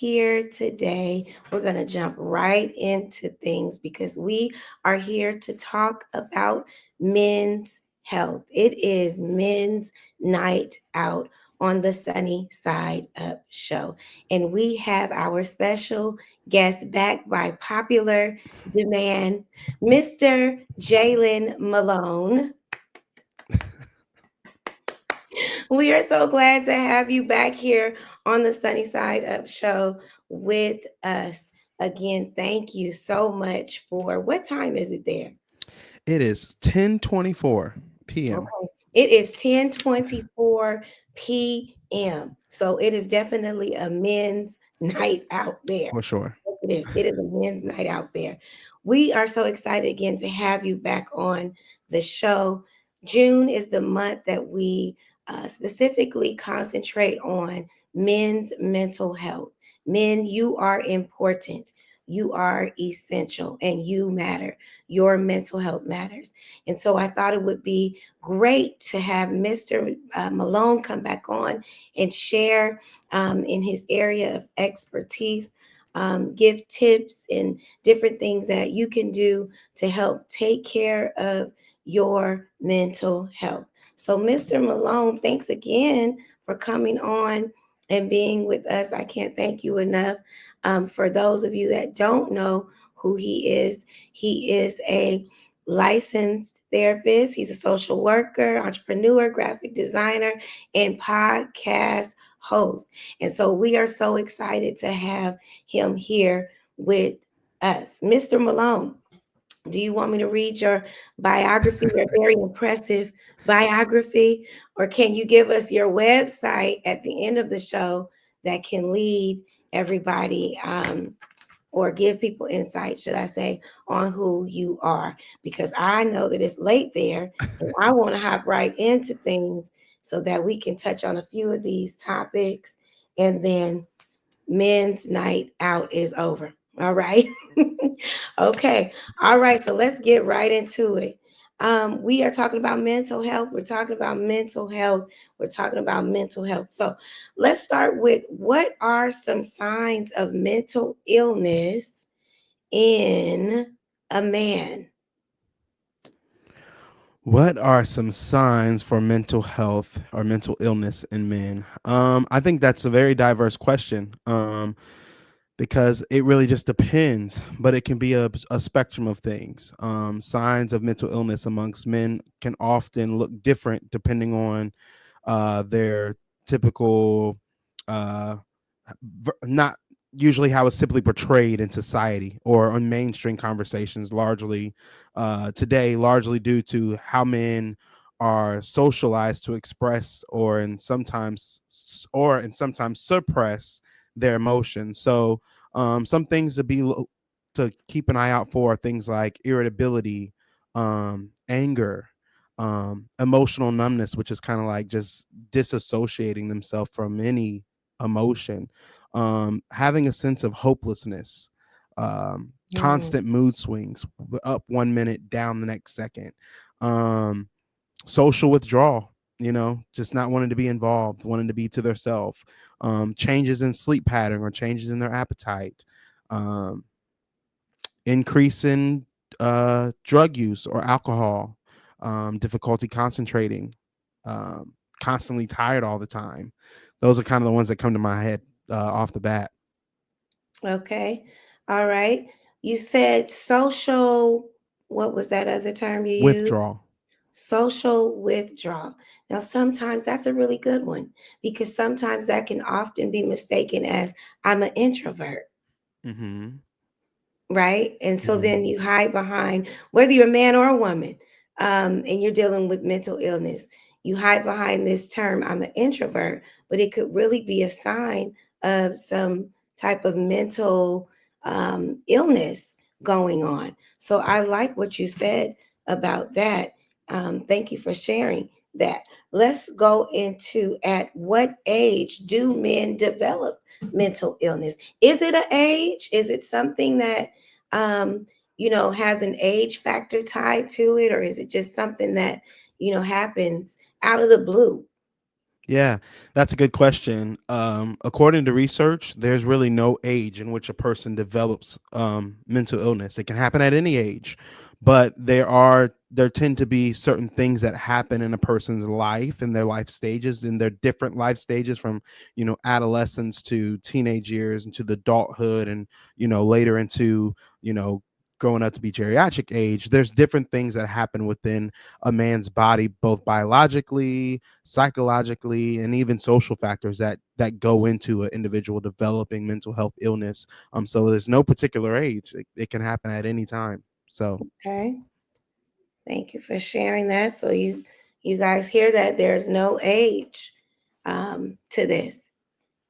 here today. We're going to jump right into things because we are here to talk about men's health. It is Men's Night Out on the Sunny Side Up show. And we have our special guest back by popular demand, Mr. Jalen Malone. We are so glad to have you back here on the Sunny Side Up show with us. Again, thank you so much for what time is it there? It is 10:24 p.m. Okay. It is 10:24 p.m. So it is definitely a men's night out there. For sure. Yes, it is. It is a men's night out there. We are so excited again to have you back on the show. June is the month that we specifically concentrate on men's mental health. Men, you are important. You are essential and you matter. Your mental health matters. And so I thought it would be great to have Mr. Malone come back on and share in his area of expertise, give tips and different things that you can do to help take care of your mental health. So, Mr. Malone, thanks again for coming on and being with us. I can't thank you enough. For those of you that don't know who he is a licensed therapist. He's a social worker, entrepreneur, graphic designer, and podcast host. And so we are so excited to have him here with us. Mr. Malone, do you want me to read your biography, your very impressive biography, or can you give us your website at the end of the show that can lead everybody or give people insight, should I say, on who you are? Because I know that it's late there and I want to hop right into things so that we can touch on a few of these topics and then men's night out is over. All right. Okay. All right. So let's get right into it. We are talking about mental health. We're talking about mental health. We're talking about mental health. So let's start with what are some signs of mental illness in a man? What are some signs for mental health or mental illness in men? I think that's a very diverse question because it really just depends, but it can be a spectrum of things. Signs of mental illness amongst men can often look different depending on their typical uh, not usually how it's typically portrayed in society or on mainstream conversations largely today, largely due to how men are socialized to express or sometimes suppress their emotions. So some things to keep an eye out for are things like irritability, anger, emotional numbness, which is kind of like just disassociating themselves from any emotion, having a sense of hopelessness, Hmm. constant mood swings, up 1 minute, down the next second, um, social withdrawal. Just not wanting to be involved, wanting to be to themselves, changes in sleep pattern or changes in their appetite, um, increase in drug use or alcohol, difficulty concentrating, constantly tired all the time. Those are kind of the ones that come to my head off the bat. Okay. All right. You said social, what was that other term you used? Withdrawal. Social withdrawal. Now, sometimes that's a really good one because sometimes that can often be mistaken as I'm an introvert, Mm-hmm. right? And so Mm-hmm. then you hide behind whether you're a man or a woman, and you're dealing with mental illness. You hide behind this term, I'm an introvert, but it could really be a sign of some type of mental illness going on. So I like what you said about that. Thank you for sharing that. Let's go into at what age do men develop mental illness? Is it an age? Is it something that um, has an age factor tied to it, or is it just something that happens out of the blue? Yeah, that's a good question. According to research, there's really no age in which a person develops mental illness. It can happen at any age, but there tend to be certain things that happen in a person's life and their life stages, in their different life stages, from adolescence to teenage years into the adulthood, and later into growing up to be geriatric age. There's different things that happen within a man's body, both biologically, psychologically, and even social factors that go into an individual developing mental health illness. So there's no particular age. It can happen at any time. So Okay. Thank you for sharing that. So you guys hear that there's no age to this.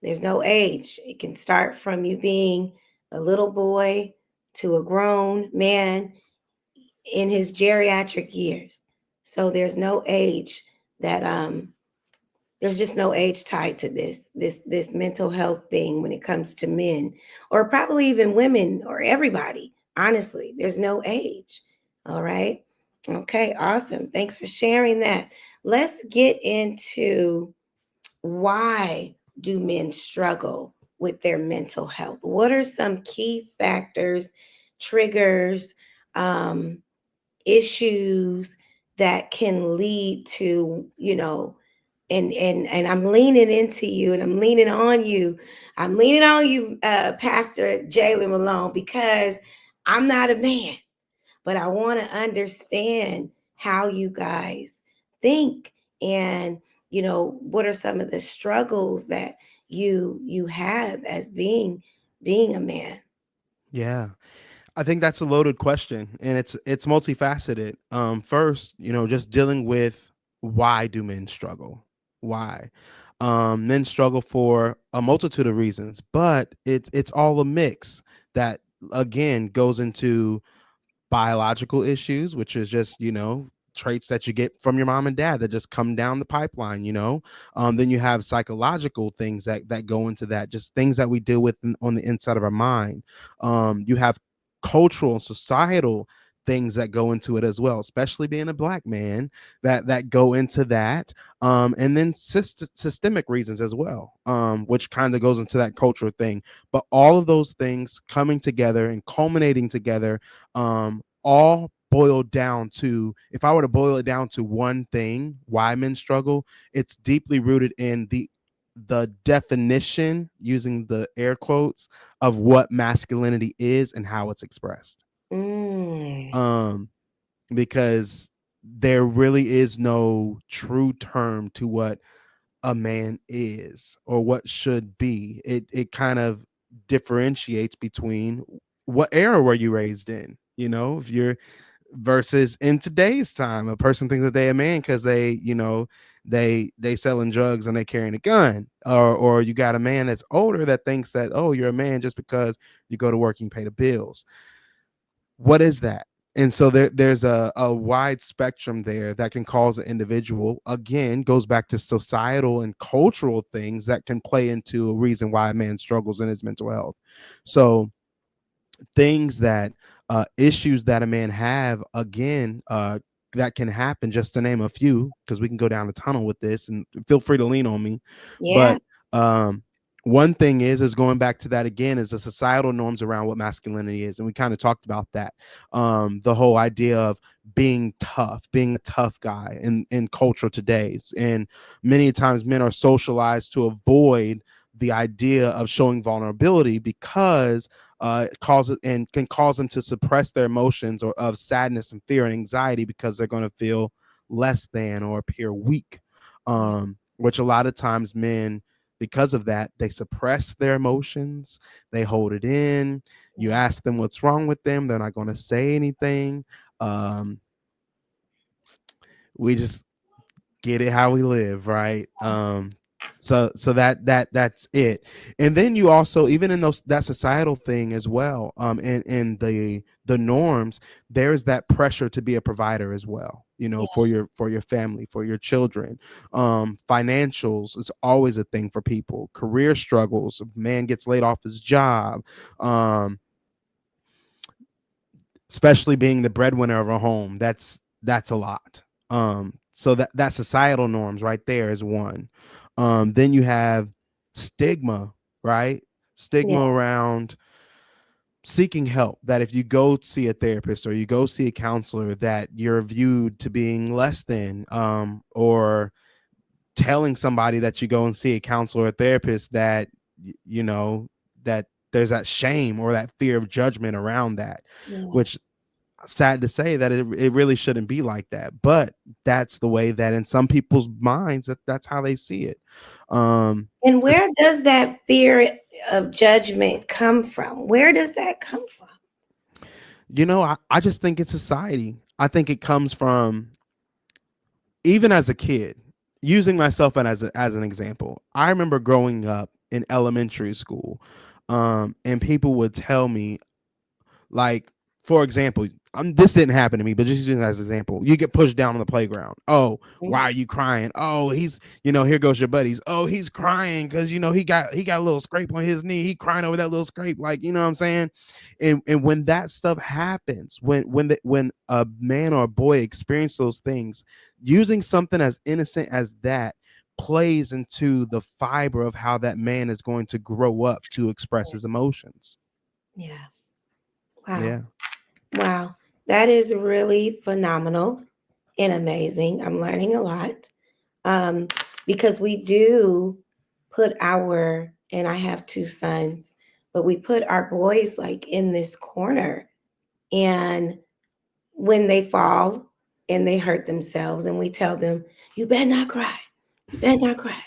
There's no age. It can start from you being a little boy to a grown man in his geriatric years. So there's just no age tied to this mental health thing when it comes to men, or probably even women, or everybody. Honestly, there's no age. All right. Okay, awesome. Thanks for sharing that. Let's get into why do men struggle with their mental health? What are some key factors, triggers, um, issues that can lead to, and I'm leaning into you, and I'm leaning on you. I'm leaning on you, Pastor Jalen Malone, because I'm not a man, but I want to understand how you guys think, and what are some of the struggles that you have as being a man. yeah, I think that's a loaded question, and it's multifaceted. First, just dealing with, why do men struggle? Why? Men struggle for a multitude of reasons, but it's all a mix that again goes into biological issues, which is just, traits that you get from your mom and dad that just come down the pipeline. Then you have psychological things that go into that, just things that we deal with on the inside of our mind. You have cultural and societal things that go into it as well, especially being a black man, that go into that. And then systemic reasons as well, which kind of goes into that cultural thing. But all of those things coming together and culminating together, all boiled down to, if I were to boil it down to one thing, why men struggle, it's deeply rooted in the definition, using the air quotes, of what masculinity is and how it's expressed. Mm, um because there really is no true term to what a man is or what should be. It kind of differentiates between, what era were you raised in. If you're, versus in today's time, a person thinks that they a man because they selling drugs and they carrying a gun, or you got a man that's older that thinks that, oh, you're a man just because you go to work and pay the bills. What is that? And so there's a wide spectrum there that can cause an individual, again, goes back to societal and cultural things that can play into a reason why a man struggles in his mental health. So things that, issues that a man have, again, that can happen, just to name a few, because we can go down the tunnel with this, and feel free to lean on me. yeah. But um one thing is going back to that again, is the societal norms around what masculinity is, and we kind of talked about that. The whole idea of being tough, being a tough guy in culture today, and many times men are socialized to avoid the idea of showing vulnerability, because causes and can cause them to suppress their emotions, or of sadness and fear and anxiety, because they're going to feel less than or appear weak. Yeah. Which a lot of times men, because of that, they suppress their emotions, they hold it in. You Yeah. ask them what's wrong with them, they're not going to say anything. um, we just get it how we live, right? So that's it. And then you also, even in those, that societal thing as well, in the norms, there's that pressure to be a provider as well, Yeah. for your family, for your children. Financials is always a thing for people. Career struggles, a man gets laid off his job, um especially being the breadwinner of a home. That's a lot. So that societal norms right there is one. Then you have stigma, right? Yeah. Stigma around seeking help, that if you go see a therapist or you go see a counselor, that you're viewed to being less than, or telling somebody that you go and see a counselor or therapist, that you know that there's that shame or that fear of judgment around that, Yeah. which, sad to say, that it really shouldn't be like that, but that's the way that in some people's minds, that's how they see it. um And it's- where does that fear of judgment come from? Where does that come from? I just think it's society. I think it comes from, even as a kid, using myself as an example. I remember growing up in elementary school, and people would tell me, like, for example, this didn't happen to me, but just using it as an example, you get pushed down on the playground. Oh, Mm. why are you crying? Oh, here goes your buddies. Oh, he's crying because he got a little scrape on his knee. He crying over that little scrape, like, you know what I'm saying. And when that stuff happens, when a man or a boy experience those things, using something as innocent as that plays into the fiber of how that man is going to grow up to express his emotions. Yeah. Wow. Yeah. Wow. That is really phenomenal and amazing. I'm learning a lot. Um, because we do put and I have two sons, but we put our boys like in this corner. And when they fall and they hurt themselves, and we tell them, you better not cry. You better not cry.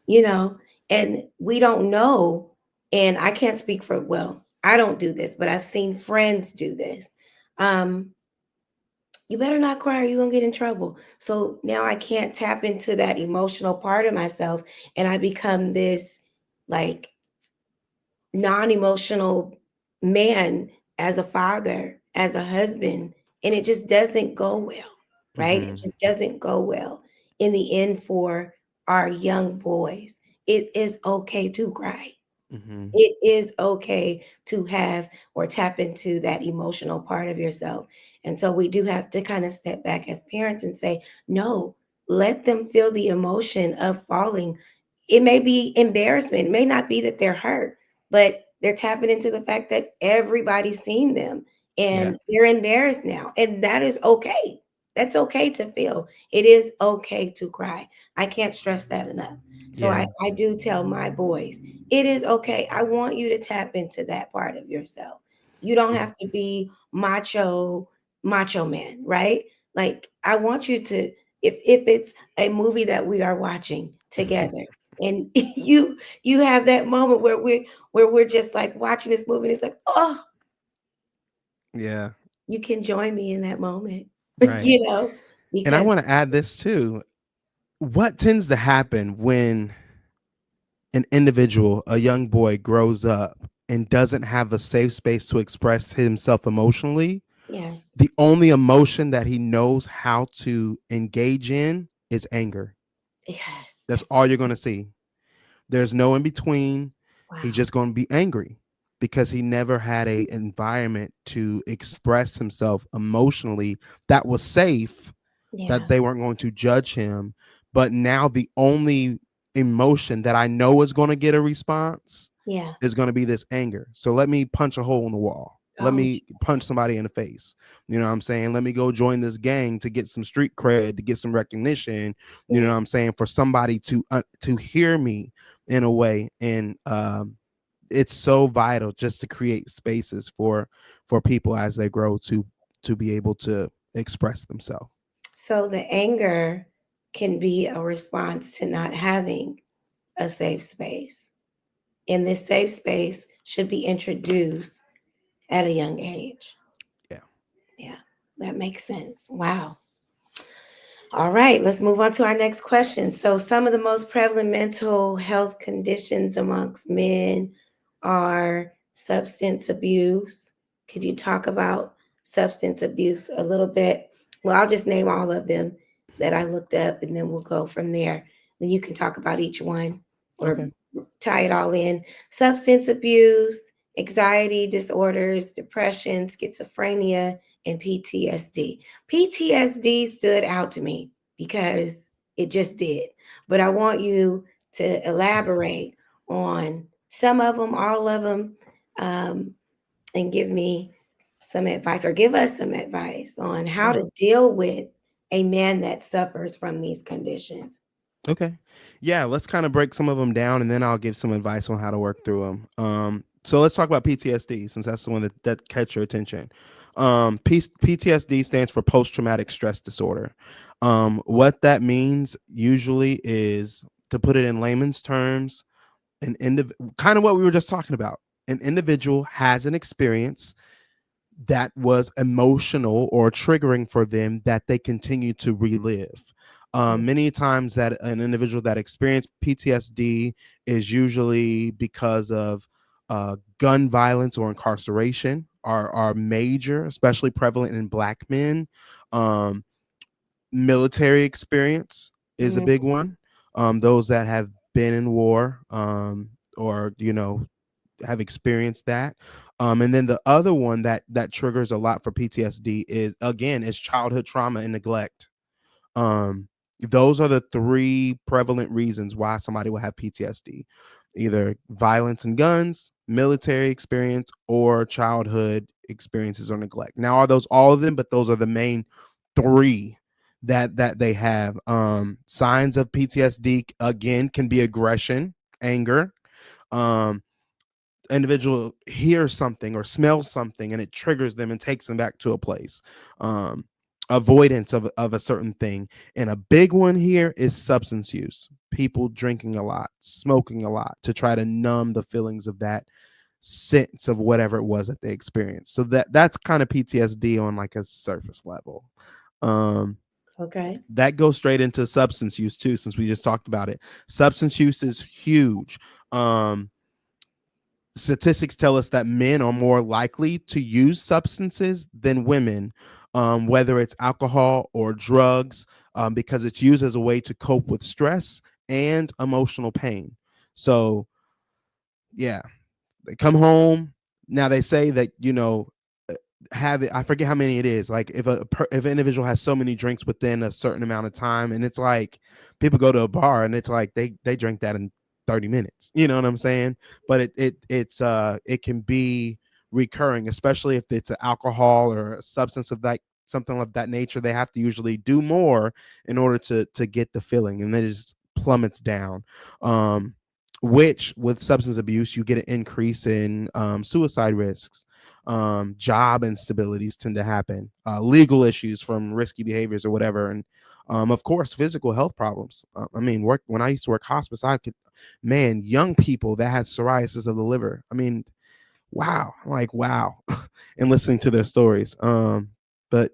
You know, and we don't know. And I can't speak for, well, I don't do this, but I've seen friends do this. Um, you better not cry or you're gonna get in trouble. So now I can't tap into that emotional part of myself, and I become this like non-emotional man as a father, as a husband, and it just doesn't go well, right? It Mm-hmm. just doesn't go well in the end for our young boys. It is okay to cry. Mm-hmm. It is okay to have or tap into that emotional part of yourself. And so we do have to kind of step back as parents and say, no, let them feel the emotion of falling. It may be embarrassment, it may not be that they're hurt, but they're tapping into the fact that everybody's seen them Yeah. and they're embarrassed now. And that is okay. That's okay to feel. It is okay to cry. I can't stress that enough. So Yeah. I do tell my boys, it is okay. I want you to tap into that part of yourself. You don't Yeah. have to be macho man, right? Like I want you to, if it's a movie that we are watching together, and you have that moment where we're just like watching this movie, and it's like, oh, Yeah. you can join me in that moment, Right. And I because want to add this too. What tends to happen when an individual, a young boy, grows up and doesn't have a safe space to express himself emotionally? yes, The only emotion that he knows how to engage in is anger. yes, That's that's all you're going to see. There's no in between. He's wow, just going to be angry because he never had a environment to express himself emotionally that was safe, that yeah, they weren't going to judge him. But now the only emotion that I know is going to get a response yeah, is going to be this anger. So let me punch a hole in the wall. Let oh, me punch somebody in the face. You know what I'm saying? Let me go join this gang to get some street cred, to get some recognition. You know yeah. what I'm saying? For somebody to hear me in a way. And it's so vital just to create spaces for people as they grow to be able to express themselves. So the anger can be a response to not having a safe space. And this safe space should be introduced at a young age. Yeah. Yeah, that makes sense. Wow. All right, let's move on to our next question. So, some of the most prevalent mental health conditions amongst men are substance abuse. Could you talk about substance abuse a little bit? Well, I'll just name all of them that I looked up and then we'll go from there. Then you can talk about each one or Okay. tie it all in. Substance abuse, anxiety disorders, depression, schizophrenia, and PTSD. PTSD stood out to me because it just did. But I want you to elaborate on some of them, all of them, um, and give me some advice or give us some advice on how Sure. to deal with a man that suffers from these conditions. Okay. Yeah, let's kind of break some of them down and then I'll give some advice on how to work through them. So let's talk about PTSD since that's the one that catch your attention. PTSD stands for post traumatic stress disorder. What that means usually is, to put it in layman's terms, kind of what we were just talking about. An individual has an experience that was emotional or triggering for them that they continue to relive. Many times that an individual that experienced PTSD is usually because of gun violence or incarceration are major, especially prevalent in Black men. Um, Military experience is a Mhm. big one. Those that have been in war, or have experienced that. And then the other one that triggers a lot for PTSD is childhood trauma and neglect. Um, those are the three prevalent reasons why somebody will have PTSD: either violence and guns, military experience, or childhood experiences or neglect. Now, are those all of them? But those are the main three that they have. Signs of PTSD again can be aggression, anger. Um, Individual hears something or smells something and it triggers them and takes them back to a place. um Avoidance of a certain thing. And a big one here is substance use. People drinking a lot, smoking a lot to try to numb the feelings of that sense of whatever it was that they experienced. So that's kind of PTSD on like a surface level. um Okay. that goes straight into substance use too, since we just talked about it. Substance use is huge. Statistics tell us that men are more likely to use substances than women, whether it's alcohol or drugs, because it's used as a way to cope with stress and emotional pain. So, yeah, they come home. Now they say that uh, have it. I forget how many it is. Like if an individual has so many drinks within a certain amount of time, and it's like people go to a bar and it's like they drink that in 30 minutes. You know what I'm saying? But it can be recurring, especially if it's an alcohol or a substance of that something of that nature. They have to usually do more in order to get the feeling, and then it just plummets down. Which with substance abuse, you get an increase in suicide risks. Job instabilities tend to happen, legal issues from risky behaviors or whatever, and of course, physical health problems. I mean, when I used to work hospice, I could, man, young people that had psoriasis of the liver. I mean, wow, like wow, and listening to their stories. But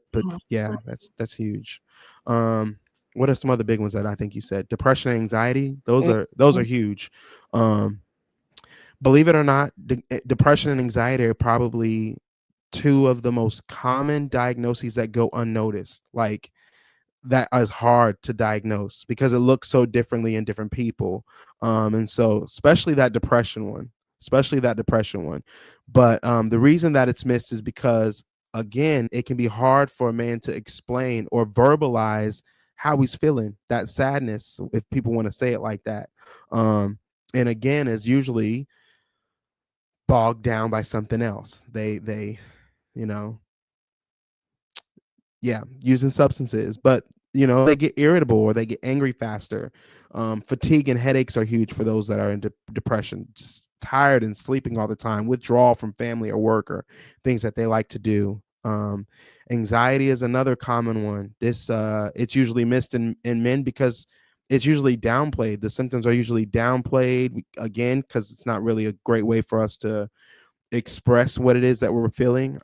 yeah, that's huge. Um, what are some other big ones that I think you said? Depression and anxiety. Those are huge. Um, Believe it or not, depression and anxiety are probably two of the most common diagnoses that go unnoticed. Like, that is hard to diagnose because it looks so differently in different people. And so especially that depression one. But the reason that it's missed is because, again, it can be hard for a man to explain or verbalize how he's feeling, that sadness, if people want to say it like that. um, and again, is usually bogged down by something else. They you know yeah, using substances, but they get irritable or they get angry faster. Fatigue and headaches are huge for those that are in depression, just tired and sleeping all the time, withdrawal from family or work or things that they like to do. Anxiety is another common one. It's usually missed in men because it's usually downplayed. The symptoms are usually downplayed, again, because it's not really a great way for us to express what it is that we're feeling.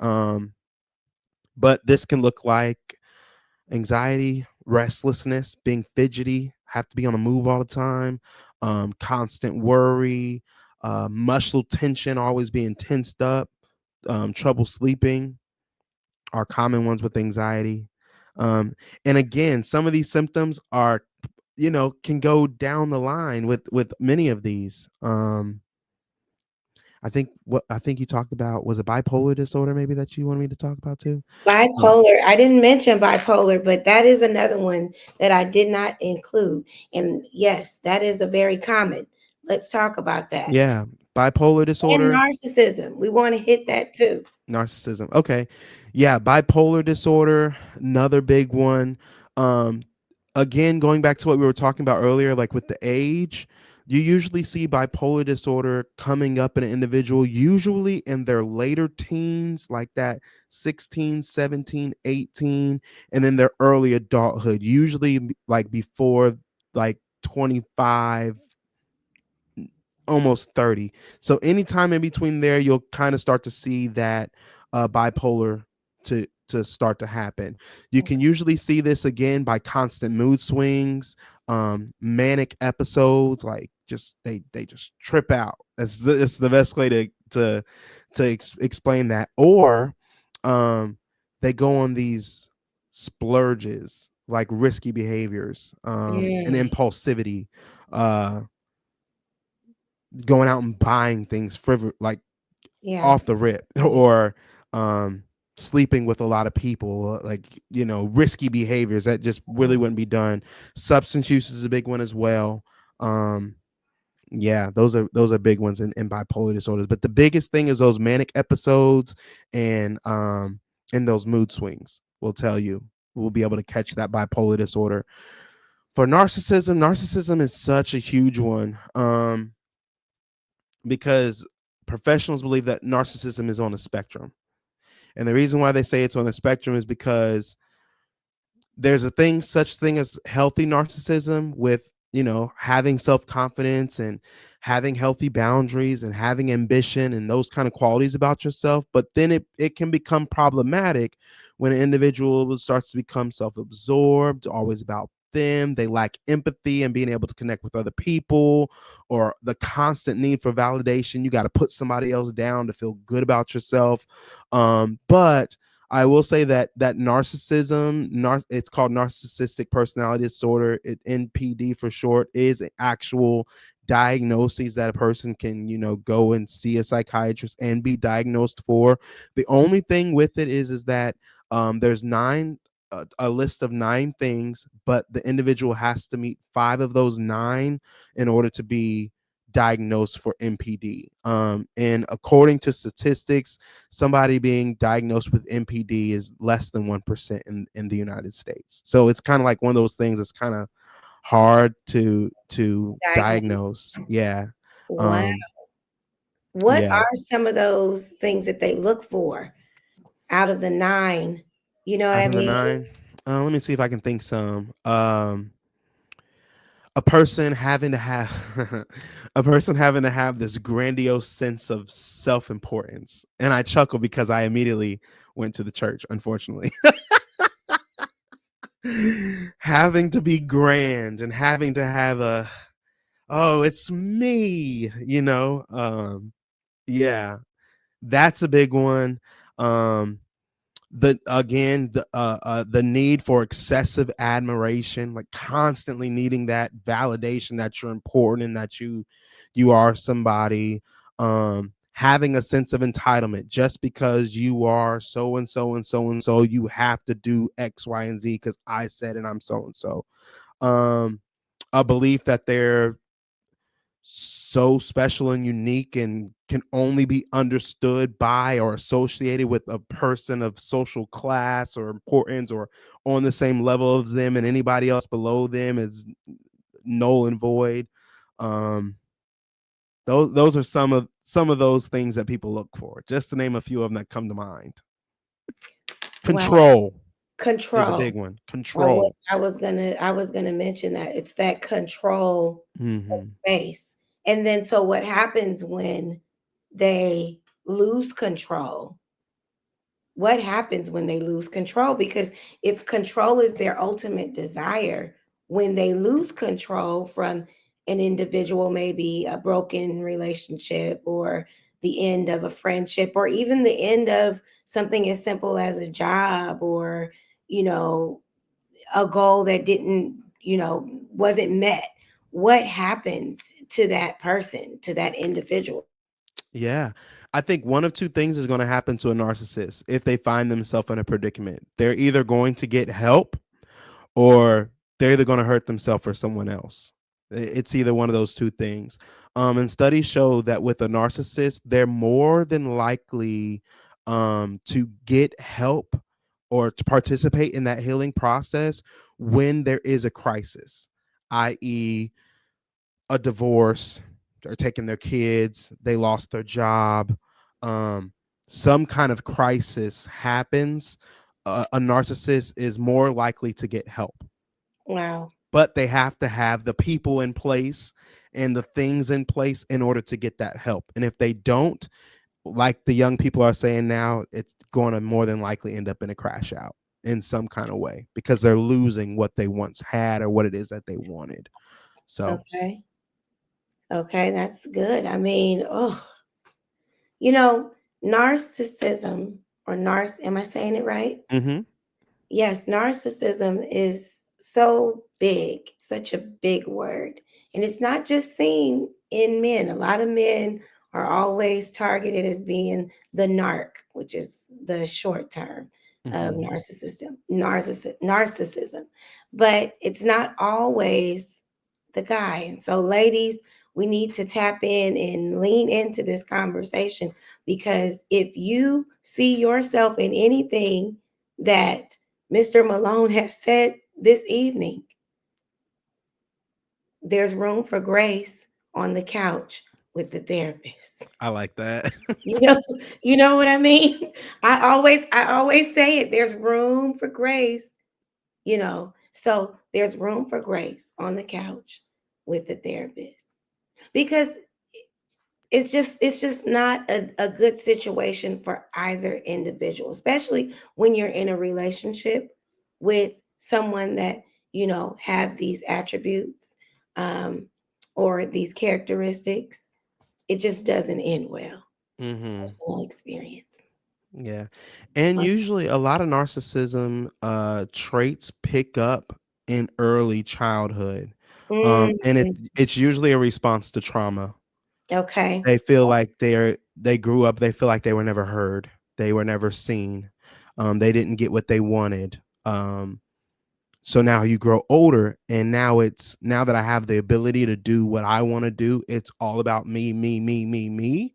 But this can look like anxiety, restlessness, being fidgety, have to be on the move all the time, constant worry, muscle tension, always being tensed up, trouble sleeping are common ones with anxiety. And again, some of these symptoms are, can go down the line with many of these. I think you talked about, was it bipolar disorder maybe that you wanted me to talk about too? Um, Bipolar. I didn't mention bipolar, but that is another one that I did not include. And yes, that is a very common. Let's talk about that. yeah, bipolar And disorder. narcissism. We want to hit that too. Narcissism. Okay. Yeah, bipolar disorder, another big one. Um Again, going back to what we were talking about earlier, like with the age, you usually see bipolar disorder coming up in an individual usually in their later teens, like that 16, 17, 18, and then their early adulthood, usually like before like 25, almost 30. So anytime in between there, you'll kind of start to see that bipolar to start to happen. You can usually see this again by constant mood swings, manic episodes, like just they just trip out. It's the best way to explain that. Or um, they go on these splurges, like risky behaviors, and Mm, impulsivity. Uh, Going out and buying things like yeah. off the rip, or um sleeping with a lot of people, like, risky behaviors that just really wouldn't be done. Substance use is a big one as well. um yeah, those are big ones in bipolar disorders, but the biggest thing is those manic episodes, and those mood swings will tell you, we'll be able to catch that bipolar disorder. For narcissism is such a huge one, because professionals believe that narcissism is on a spectrum. And the reason why they say it's on a spectrum is because there's such thing as healthy narcissism, with having self-confidence and having healthy boundaries and having ambition and those kind of qualities about yourself. But then it can become problematic when an individual starts to become self-absorbed, always about them. They lack empathy and being able to connect with other people, or the constant need for validation. You got to put somebody else down to feel good about yourself. But I will say that it's called narcissistic personality disorder, NPD for short, is an actual diagnoses that a person can, go and see a psychiatrist and be diagnosed for. The only thing with it is that there's a list of 9 things, but the individual has to meet 5 of those 9 in order to be diagnosed for NPD. And according to statistics, somebody being diagnosed with NPD is less than 1% in the United States. So it's kind of like one of those things that's kind of hard to Diagnosed. diagnose. Yeah. Wow. Um, What yeah. are some of those things that they look for out of the nine? You know what Out I of the mean? 9, let me see if I can think some. A person having to have a person having to have this grandiose sense of self-importance. And I chuckle because I immediately went to the church, unfortunately. Having to be grand and having to have oh, it's me, yeah, that's a big one. um the need for excessive admiration, like constantly needing that validation that you're important and that you are somebody. Having a sense of entitlement, just because you are so and so and so and so, you have to do X, Y, and Z because I said and I'm so and so. um a belief that they're so special and unique and can only be understood by or associated with a person of social class or importance, or on the same level as them, and anybody else below them is null and void. um those are some of those things that people look for, just to name a few of them that come to mind. Wow. Control is a Control. big one. Control. I was gonna mention that it's that control Hmm. space. And then so what happens when they lose control? What happens when they lose control? Because if control is their ultimate desire, when they lose control from an individual, maybe a broken relationship or the end of a friendship or even the end of something as simple as a job or, you know, a goal that didn't, wasn't met, what happens to that person, to that individual? Yeah. I think one of two things is going to happen to a narcissist if they find themselves in a predicament. They're either going to get help or they're either going to hurt themselves or someone else. It's either one of those two things. And studies show that with a narcissist, they're more than likely to get help or to participate in that healing process when there is a crisis, i.e., a divorce, or taking their kids, they lost their job, um, some kind of crisis happens. A narcissist is more likely to get help, Wow. but they have to have the people in place and the things in place in order to get that help. And if they don't, like the young people are saying now, it's going to more than likely end up in a crash out in some kind of way because they're losing what they once had or what it is that they wanted. So, Okay. Okay, that's good. I mean, oh, you know, narcissism or am I saying it right? mhm, Yes, narcissism is so big, such a big word. And it's not just seen in men. A lot of men are always targeted as being the narc, which is the short term of mhm. narcissism. But it's not always the guy. And so, ladies, we need to tap in and lean into this conversation because if you see yourself in anything that Mr. Malone has said this evening, there's room for grace on the couch with the therapist. I like that. You know, you know what I mean? I always say it. There's room for grace, So there's room for grace on the couch with the therapist. Because it's just not a good situation for either individual, especially when you're in a relationship with someone that have these attributes, um, or these characteristics. It just doesn't end well. Mhm. Personal experience. Yeah. And usually a lot of narcissism traits pick up in early childhood. And Mm, it's usually a response to trauma. okay. They feel like they grew up, they feel like they were never heard. They were never seen. They didn't get what they wanted. So now you grow older and now that I have the ability to do what I want to do, it's all about me, me, me, me, me.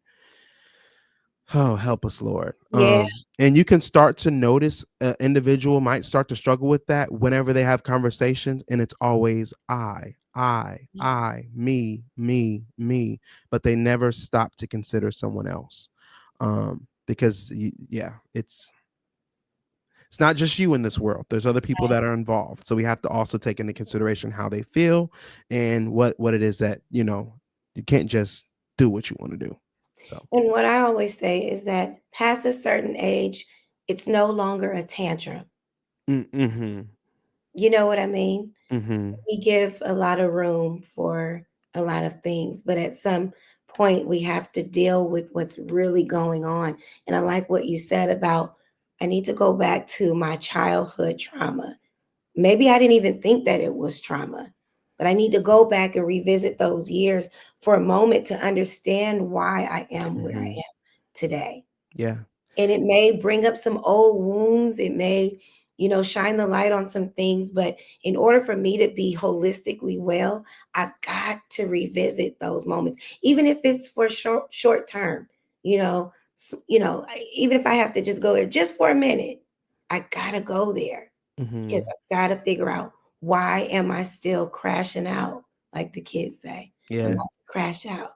Oh, help us, Lord. Yeah. And you can start to notice an individual might start to struggle with that whenever they have conversations, and it's always me, me, but they never stop to consider someone else. Because yeah, it's not just you in this world. There's other people that are involved. So we have to also take into consideration how they feel and what it is that, you can't just do what you want to do. So, And what I always say is that past a certain age, it's no longer a tantrum. mhm. You know what I mean? Mhm. We give a lot of room for a lot of things, but at some point we have to deal with what's really going on. And I like what you said about I need to go back to my childhood trauma. Maybe I didn't even think that it was trauma, but I need to go back and revisit those years for a moment to understand why I am where I Mhm. am today. Yeah. And it may bring up some old wounds. It may, shine the light on some things. But in order for me to be holistically well, I've got to revisit those moments, even if it's for short term. Even if I have to just go there just for a minute, I gotta go there because Mhm. I've got to figure out why am I still crashing out, like the kids say. I'm Yeah. not to crash out.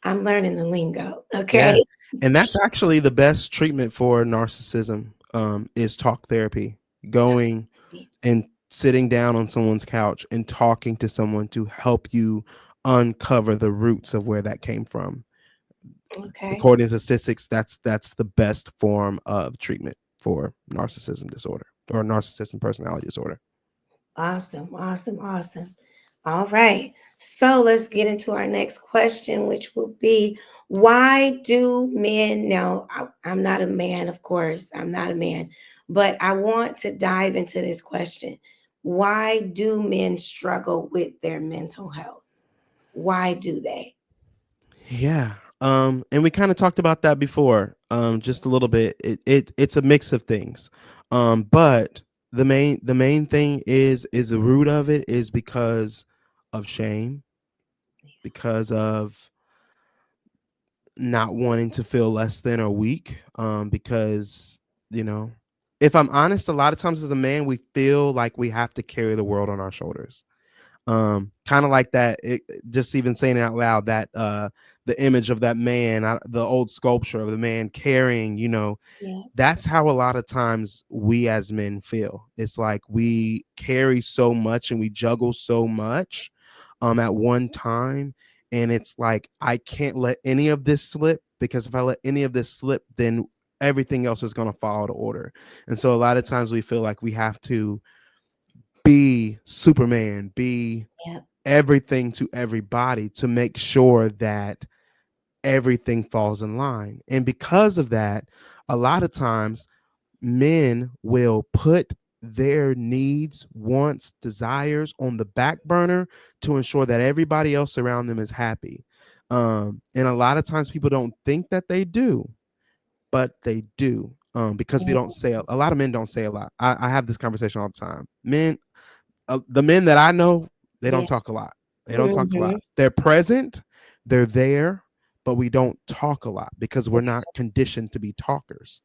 I'm learning the lingo. Yeah. Okay. And that's actually the best treatment for narcissism, is talk therapy. Going and sitting down on someone's couch and talking to someone to help you uncover the roots of where that came from. Okay. According to statistics, that's the best form of treatment for narcissism disorder or narcissism personality disorder. Awesome. Awesome. Awesome. All right. So let's get into our next question, which will be why do men, now, I'm not a man, of course, I'm not a man, but I want to dive into this question. Why do men struggle with their mental health? Why do they? Yeah. And we kind of talked about that before, just a little bit. It's a mix of things. But the main thing is the root of it is because of shame, because of not wanting to feel less than or weak. Because, you know, if I'm honest, a lot of times as a man, we feel like we have to carry the world on our shoulders. Kind of like that, just even saying it out loud, that the image of that man, the old sculpture of the man carrying, Yeah. that's how a lot of times we as men feel. It's like we carry so much and we juggle so much at one time, and it's like I can't let any of this slip, because if I let any of this slip, then everything else is going to fall out of order. And so a lot of times we feel like we have to be Superman, be Yeah. everything to everybody to make sure that everything falls in line. And because of that, a lot of times men will put their needs, wants, desires on the back burner to ensure that everybody else around them is happy. And a lot of times people don't think that they do, but they do. Because we don't say a lot of men don't say a lot. I have this conversation all the time. The men that I know, they don't Yeah. talk a lot. They don't talk a Mm-hmm. lot. They're present, they're there, but we don't talk a lot because we're not conditioned to be talkers.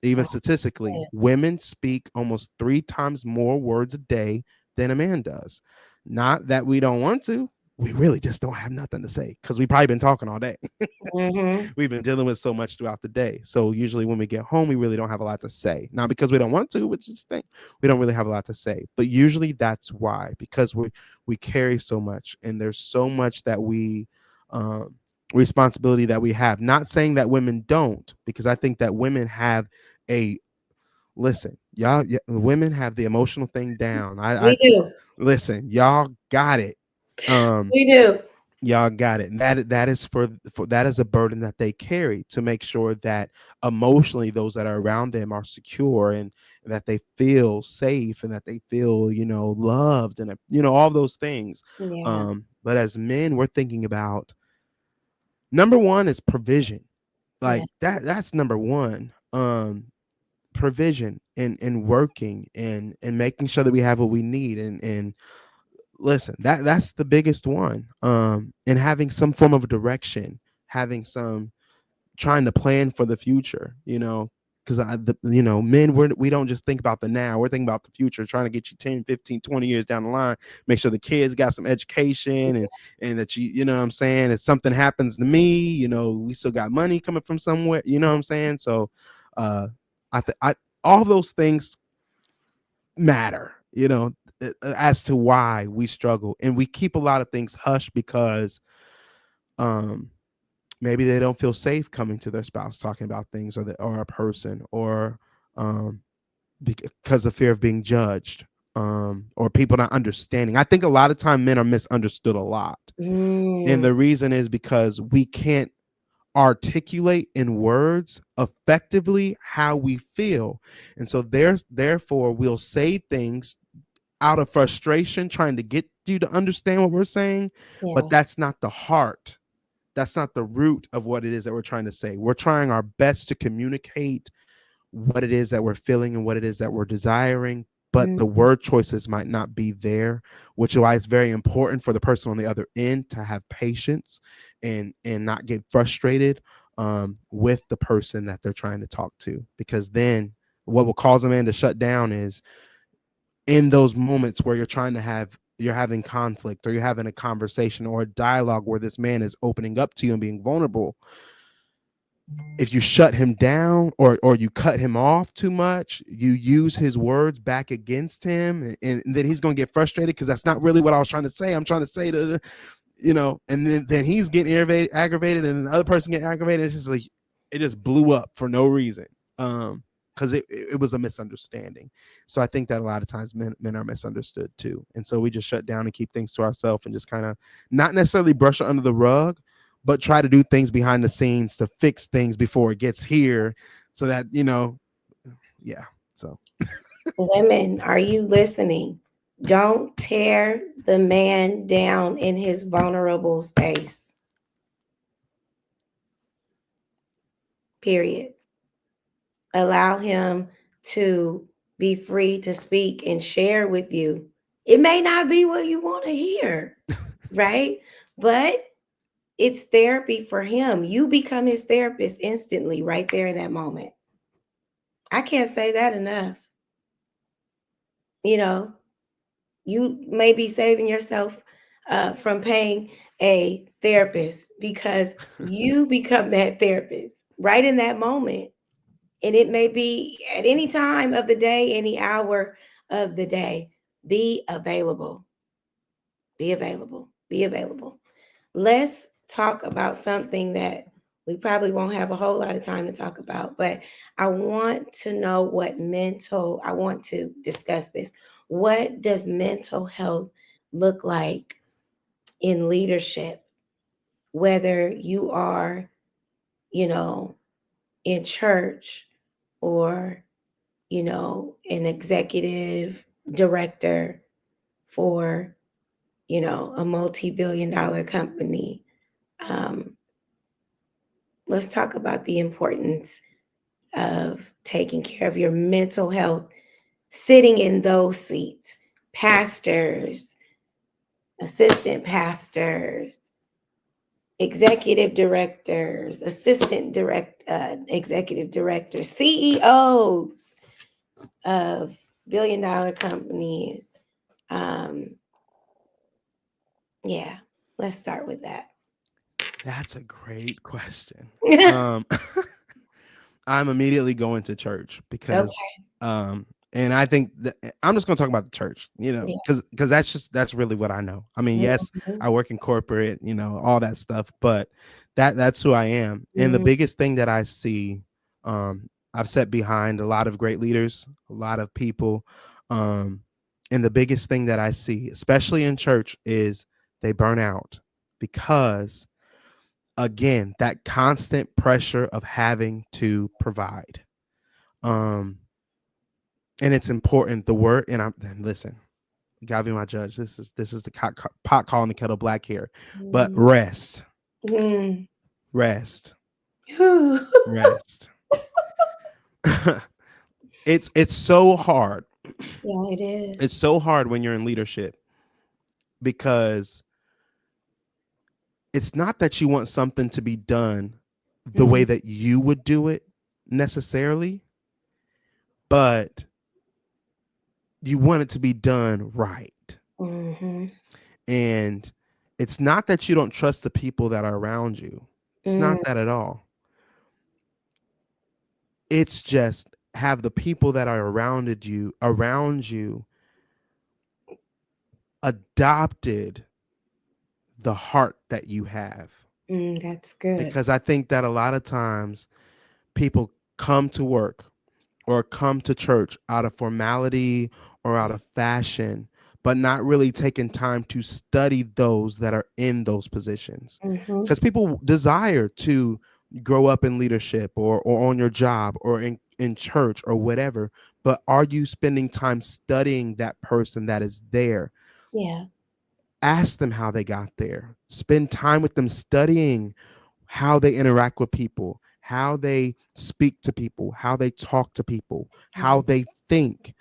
Even statistically, women speak almost 3 times more words a day than a man does. Not that we don't want to, we really just don't have nothing to say because we've probably been talking all day. Mm-hmm. We've been dealing with so much throughout the day. So usually when we get home, we really don't have a lot to say. Not because we don't want to, but just think we don't really have a lot to say. But usually that's why, because we carry so much, and there's so much that we responsibility that we have. Not saying that women don't, because I think that women have a listen, y'all. Women have the emotional thing down. I We do. listen, y'all got it. Um, We do. Y'all got it. And that is for that is a burden that they carry to make sure that emotionally those that are around them are secure, and that they feel safe, and that they feel, loved, and all those things. Yeah. But as men, we're thinking about number one is provision. Yeah. Like that's number one. Provision and working and making sure that we have what we need, and listen, that's the biggest one. And having some form of direction, having some trying to plan for the future, because men, we don't just think about the now, we're thinking about the future, trying to get you 10, 15, 20 years down the line, make sure the kids got some education, and that you know what I'm saying, if something happens to me, we still got money coming from somewhere, you know what I'm saying. So uh I all those things matter, as to why we struggle, and we keep a lot of things hush because um maybe they don't feel safe coming to their spouse talking about things, or a person, or um because of fear of being judged, or people not understanding. I think a lot of time men are misunderstood a lot, and Mm. the reason is because we can't articulate in words effectively how we feel, and so therefore we'll say things out of frustration trying to get you to understand what we're saying, but Yeah. that's not the heart. That's not the root of what it is that we're trying to say. We're trying our best to communicate what it is that we're feeling and what it is that we're desiring, but Mm. the word choices might not be there, which is why it's very important for the person on the other end to have patience and not get frustrated with the person that they're trying to talk to, because then what will cause a man to shut down is in those moments where you're having conflict, or you're having a conversation or a dialogue where this man is opening up to you and being vulnerable. If you shut him down, or you cut him off too much, you use his words back against him, and then he's going to get frustrated because that's not really what I was trying to say. I'm trying to say to, and then he's getting aggravated, and the other person getting aggravated. It's just like it just blew up for no reason. Because it was a misunderstanding. So I think that a lot of times men are misunderstood too. And so we just shut down and keep things to ourselves, and just kind of not necessarily brush it under the rug, but try to do things behind the scenes to fix things before it gets here, so that, yeah. So Women, are you listening? Don't tear the man down in his vulnerable space. period. Allow him to be free to speak and share with you. It may not be what you want to hear, right? But it's therapy for him. You become his therapist instantly, right there in that moment. I can't say that enough. You know, you may be saving yourself from paying a therapist because you become that therapist right in that moment. And it may be at any time of the day, any hour of the day. Be available. Be available. Be available. Let's talk about something that we probably won't have a whole lot of time to talk about, but I want to know I want to discuss this. What does mental health look like in leadership? Whether you are, you know, in church or, an executive director for, a multi-billion dollar company. Um, let's talk about the importance of taking care of your mental health, sitting in those seats. Pastors, assistant pastors, executive directors, executive directors, CEOs of billion dollar companies. Um, yeah, let's start with that. That's a great question. Um, I'm immediately going to church because, Okay. um, and I think that I'm just going to talk about the church, Yeah. because that's really what I know. I mean, yes, Mhm. I work in corporate, all that stuff, but that's who I am. And the Mhm. biggest thing that I see, I've sat behind a lot of great leaders, a lot of people, um, and the biggest thing that I see, especially in church, is they burn out because, again, that constant pressure of having to provide. um and it's important, the word, and listen, you gotta be my judge. This is the pot calling the kettle black here, but Mhm. rest, Mhm. rest, Whew. rest. It's so hard. Yeah, it is. It's so hard when you're in leadership, because it's not that you want something to be done the way Mhm. that you would do it necessarily, but you want it to be done right. Mhm. And it's not that you don't trust the people that are around you. It's Mm, not that at all. It's just, have the people that are around you adopted the heart that you have. that's good. Because I think that a lot of times people come to work or come to church out of formality or out of fashion, but not really taking time to study those that are in those positions. Mhm. Because people desire to grow up in leadership, or on your job, or in church or whatever. But are you spending time studying that person that is there? Yeah. Ask them how they got there. Spend time with them studying how they interact with people, how they speak to people, how they talk to people, how Mhm. they think,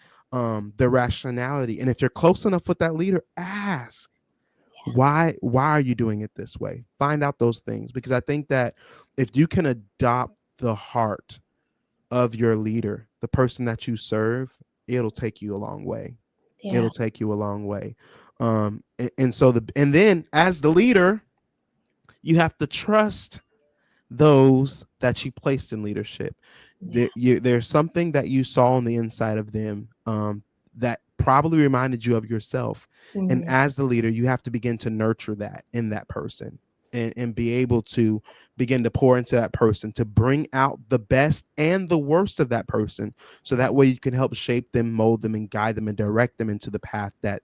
their rationality. And if you're close enough with that leader, ask, why are you doing it this way? Find out those things, because I think that if you can adopt the heart of your leader, the person that you serve, it'll take you a long way. Yeah. It'll take you a long way. And then, as the leader, you have to trust those that you placed in leadership. Yeah. There's something that you saw on the inside of them, that probably reminded you of yourself. And Mhm. as the leader, you have to begin to nurture that in that person, and be able to begin to pour into that person, to bring out the best and the worst of that person. So that way you can help shape them, mold them, and guide them and direct them into the path that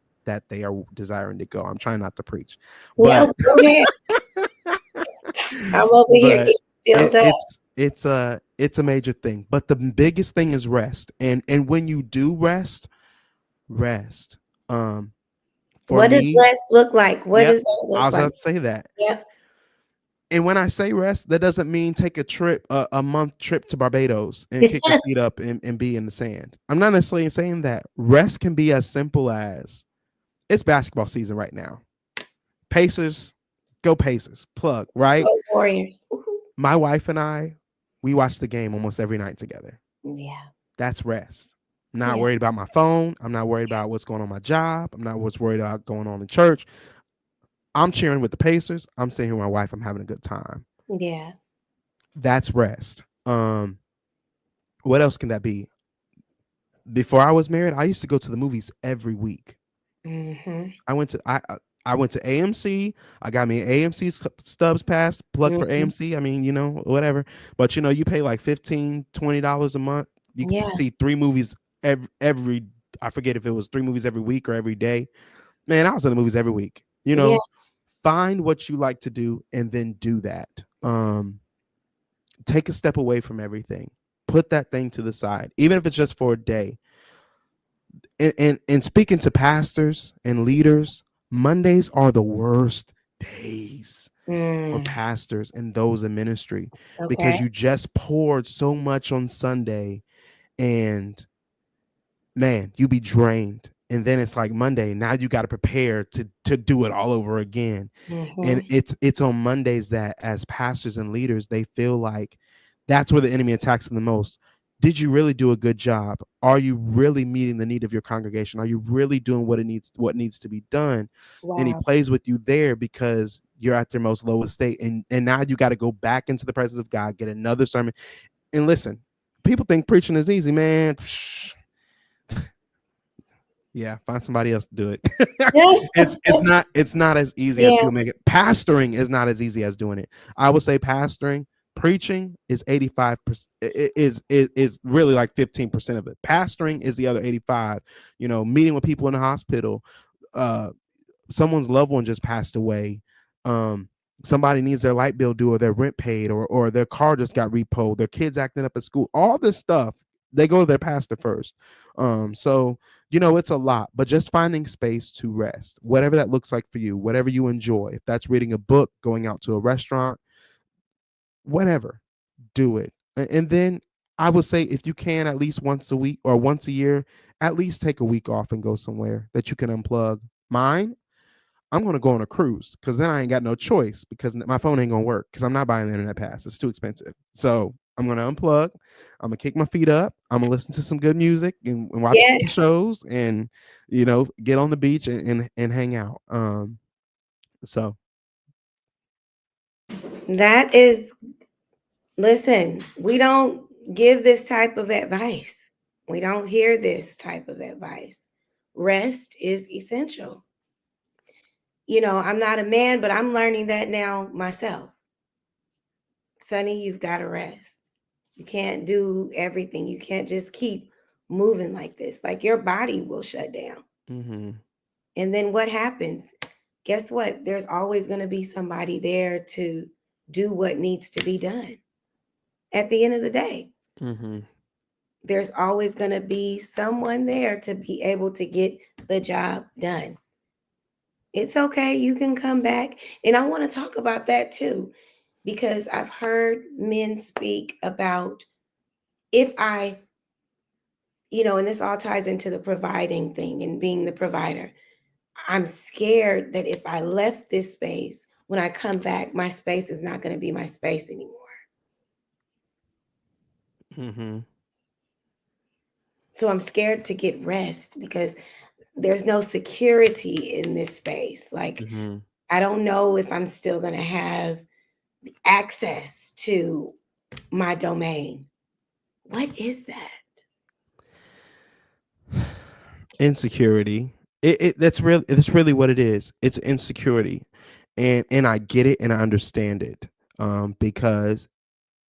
they are desiring to go. I'm trying not to preach, Yeah. but Go ahead. I'm over here but getting filled up. it's a major thing. But the biggest thing is rest. And when you do rest, rest. Um, for What does me, rest look like? What yep, does that I look was like? about to say that. Yep. And when I say rest, that doesn't mean take a trip, a month trip to Barbados and kick your feet up and be in the sand. I'm not necessarily saying that. Rest can be as simple as it's basketball season right now. Pacers, go Pacers, plug, right? Go Warriors. Woo-hoo. My wife and I, we watch the game almost every night together. Yeah. That's rest. I'm not Yeah. worried about my phone. I'm not worried about what's going on in my job. I'm not what's worried about going on in church. I'm cheering with the Pacers. I'm sitting here with my wife. I'm having a good time. Yeah. That's rest. What else can that be? Before I was married, I used to go to the movies every week. Mm-hmm. I went to I went to AMC. I got me an AMC Stubs pass, plug for Mm-hmm. AMC. I mean, whatever. But you pay like $15-$20 a month. You can Yeah. see three movies every I forget if it was three movies every week or every day. Man, I was in the movies every week. Yeah. Find what you like to do and then do that. Take a step away from everything. Put that thing to the side, even if it's just for a day. And speaking to pastors and leaders, Mondays are the worst days for Mm. pastors and those in ministry Okay. because you just poured so much on Sunday and man, you be drained. And then it's like Monday. Now you got to prepare to do it all over again. And Mm-hmm. it's on Mondays that as pastors and leaders, they feel like that's where the enemy attacks them the most. Did you really do a good job? Are you really meeting the need of your congregation? Are you really doing what needs to be done? And he Wow. plays with you there because you're at your most lowest state. And now you got to go back into the presence of God, get another sermon. And listen, people think preaching is easy, man. Psh, yeah, find somebody else to do it. It's not as easy as Yeah. people make it. Pastoring is not as easy as doing it. I would say pastoring, preaching is 85% is really like 15% of it. Pastoring is the other 85. Meeting with people in the hospital, uh someone's loved one just passed away. Um, Somebody needs their light bill due or their rent paid or their car just got repoed, their kids acting up at school, all this stuff, they go to their pastor first. So it's a lot, but just finding space to rest, whatever that looks like for you, whatever you enjoy. If that's reading a book, going out to a restaurant, whatever, do it. And then I would say if you can at least once a week or once a year, at least take a week off and go somewhere that you can unplug. Mine, I'm gonna go on a cruise because then I ain't got no choice because my phone ain't gonna work because I'm not buying the internet pass. It's too expensive. So I'm gonna unplug. I'm gonna kick my feet up. I'm gonna listen to some good music and watch some Yes. shows and get on the beach and hang out. So That is, listen, we don't give this type of advice. We don't hear this type of advice. Rest is essential. I'm not a man, but I'm learning that now myself. Sonny, you've got to rest. You can't do everything. You can't just keep moving like this. Like your body will shut down. mm-hmm, And then what happens? Guess what? There's always going to be somebody there to do what needs to be done. At the end of the day, mm-hmm, there's always going to be someone there to be able to get the job done. It's okay. You can come back. And I want to talk about that too, because I've heard men speak about if I, and this all ties into the providing thing and being the provider. I'm scared that if I left this space, when I come back, my space is not going to be my space anymore. mm-hmm, So I'm scared to get rest because there's no security in this space. Like, mm-hmm. I don't know if I'm still going to have access to my domain. What is that? Insecurity. That's really what it is. It's insecurity, and I get it and I understand it. Because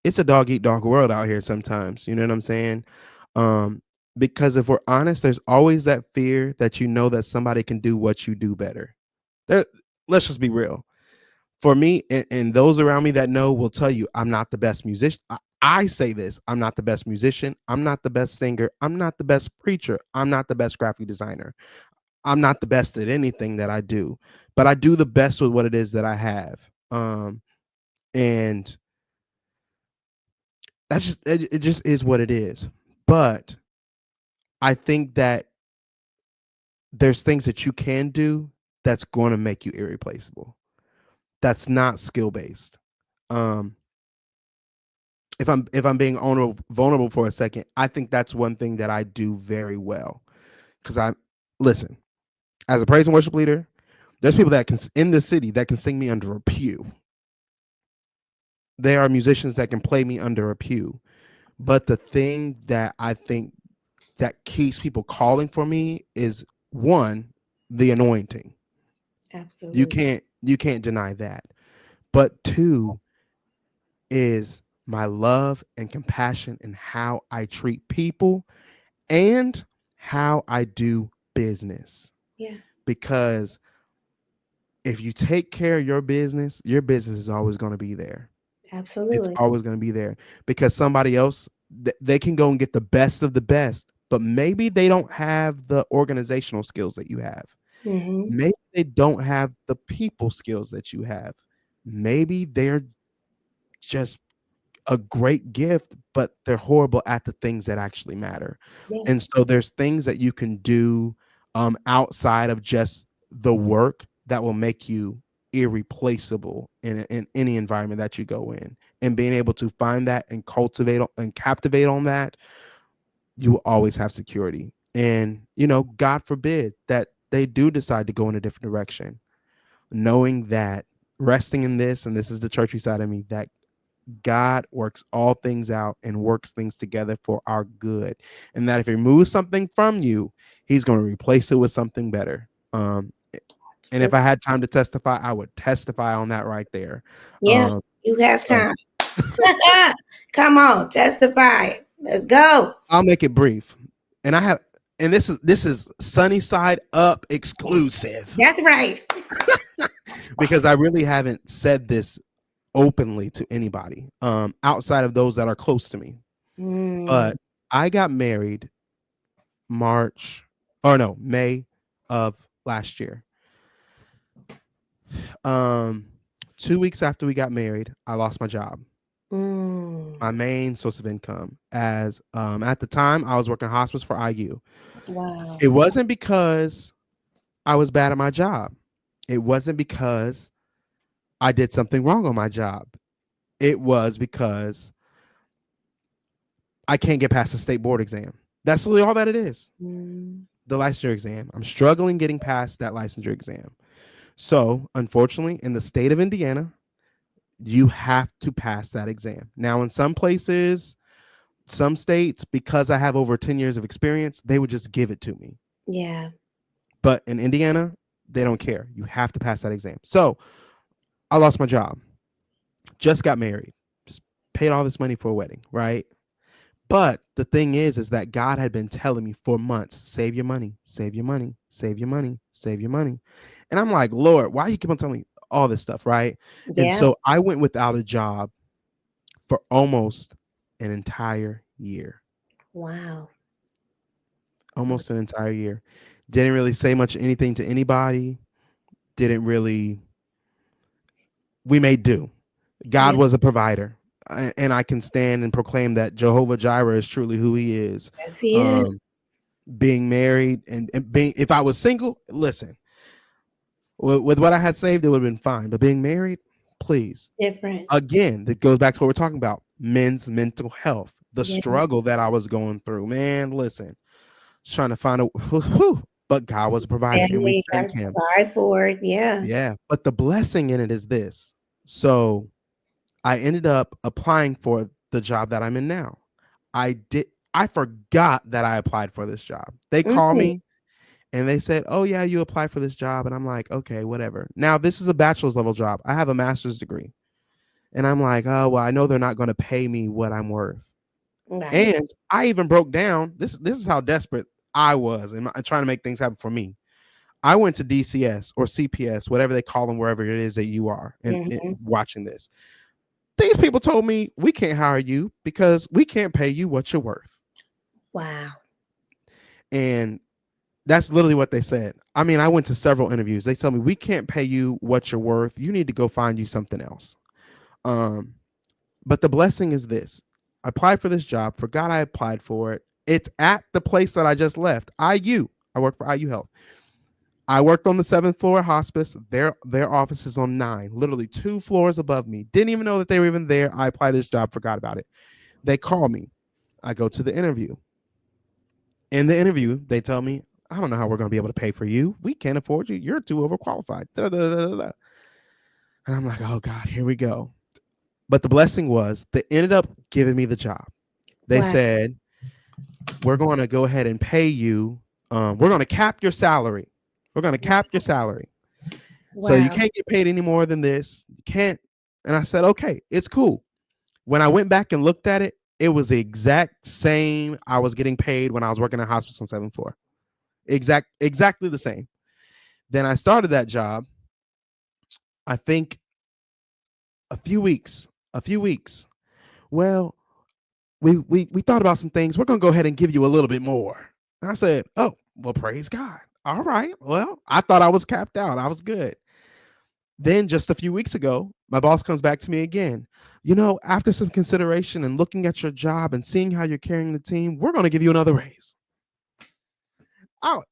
it's a dog eat dog world out here sometimes. You know what I'm saying? Um, because if we're honest, there's always that fear that that somebody can do what you do better. There, let's just be real. For me and those around me that know will tell you I'm not the best musician. I say this, I'm not the best musician. I'm not the best singer. I'm not the best preacher. I'm not the best graphic designer. I'm not the best at anything that I do, but I do the best with what it is that I have. And that's just it just is what it is. But I think that there's things that you can do that's going to make you irreplaceable. That's not skill based. Um, if I'm being vulnerable for a second, I think that's one thing that I do very well. Because I listen, as a praise and worship leader, there's people that can in the city that can sing me under a pew. There are musicians that can play me under a pew. But the thing that I think that keeps people calling for me is one, the anointing. Absolutely. You can't deny that. But two is my love and compassion and how I treat people and how I do business. Yeah, Because if you take care of your business is always going to be there. It's absolutely. always going to be there because somebody else they can go and get the best of the best, but maybe they don't have the organizational skills that you have. Hmm. Maybe they don't have the people skills that you have. Maybe they're just a great gift, but they're horrible at the things that actually matter. Yeah, And so there's things that you can do outside of just the work that will make you irreplaceable in any environment that you go in. And being able to find that and cultivate and captivate on that, you will always have security. And, God forbid that they do decide to go in a different direction, knowing that resting in this, and this is the churchy side of me, that God works all things out and works things together for our good. And that if he removes something from you, he's going to replace it with something better. And if I absolutely. had time to testify, I would testify on that right there. Yeah, Um, you have so time. Come on, testify. Let's go. I'll make it brief. And I have, and this is Sunny Side Up exclusive That's right. because I really haven't said this openly to anybody outside of those that are close to me. Mm, But I got married March or no, May of last year. Um 2 weeks after we got married, I lost my job, mm. my main source of income. As at the time I was working hospice for IU. Wow. It wasn't because I was bad at my job. It wasn't because I did something wrong on my job. It was because I can't get past the state board exam. That's really all that it is. Mm, The licensure exam. I'm struggling getting past that licensure exam. So, unfortunately, in the state of Indiana, you have to pass that exam. Now, in some places, some states, because I have over 10 years of experience, they would just give it to me. yeah. But in Indiana, they don't care. You have to pass that exam. So, I lost my job, just got married, just paid all this money for a wedding, right? But the thing is that God had been telling me for months, save your money, save your money, save your money, save your money. And I'm like, Lord, why you keep on telling me all this stuff, right? And Yeah. so I went without a job for almost an entire year. Wow. Almost an entire year. Didn't really say much anything to anybody. Didn't really we made do. God Yeah. was a provider. And I can stand and proclaim that Jehovah Jireh is truly who he is. Yes, he is Um, being married and being if I was single, listen, with what I had saved, it would have been fine. But being married, please. different. Again, that goes back to what we're talking about. Men's mental health. The Yeah. struggle that I was going through. Man, listen. Trying to find a whew, but God was a provider and we Family got thank to him. provide for it. Yeah. Yeah. But the blessing in it is this. So I ended up applying for the job that I'm in now. I forgot that I applied for this job. They call Mm, me and they said, "Oh yeah, you applied for this job." And I'm like, "Okay, whatever." Now, this is a bachelor's level job. I have a master's degree. And I'm like, "Oh, well, I know they're not going to pay me what I'm worth." right. And I even broke down. This is how desperate I was and trying to make things happen for me. I went to DCS or CPS, whatever they call them, wherever it is that you are, and Hmm. watching this. These people told me we can't hire you because we can't pay you what you're worth. Wow. And that's literally what they said. I mean, I went to several interviews. They told me we can't pay you what you're worth. You need to go find you something else. Um, but the blessing is this: I applied for this job, forgot I applied for it. It's at the place that I just left, IU. I work for IU Health. I worked on the seventh floor hospice. Their office is on nine, literally 2 floors above me. Didn't even know that they were even there. I applied this job, forgot about it. They call me. I go to the interview. In the interview, they tell me, I don't know how we're going to be able to pay for you. We can't afford you. You're too overqualified. Da, da, da, da, da. And I'm like, oh God, here we go. But the blessing was they ended up giving me the job. They Wow. said, we're going to go ahead and pay you. We're going to cap your salary. We're going to cap your salary. So you Wow. can't get paid any more than this. You can't. And I said, okay, it's cool. When I went back and looked at it, it was the exact same I was getting paid when I was working at hospice on 7th floor. Exactly the same. Then I started that job. I think a few weeks. A few weeks. Well, we thought about some things. We're gonna go ahead and give you a little bit more. And I said, oh, well, praise God. All right. Well, I thought I was capped out. I was good. Then just a few weeks ago, my boss comes back to me again. After some consideration and looking at your job and seeing how you're carrying the team, we're going to give you another raise. Oh,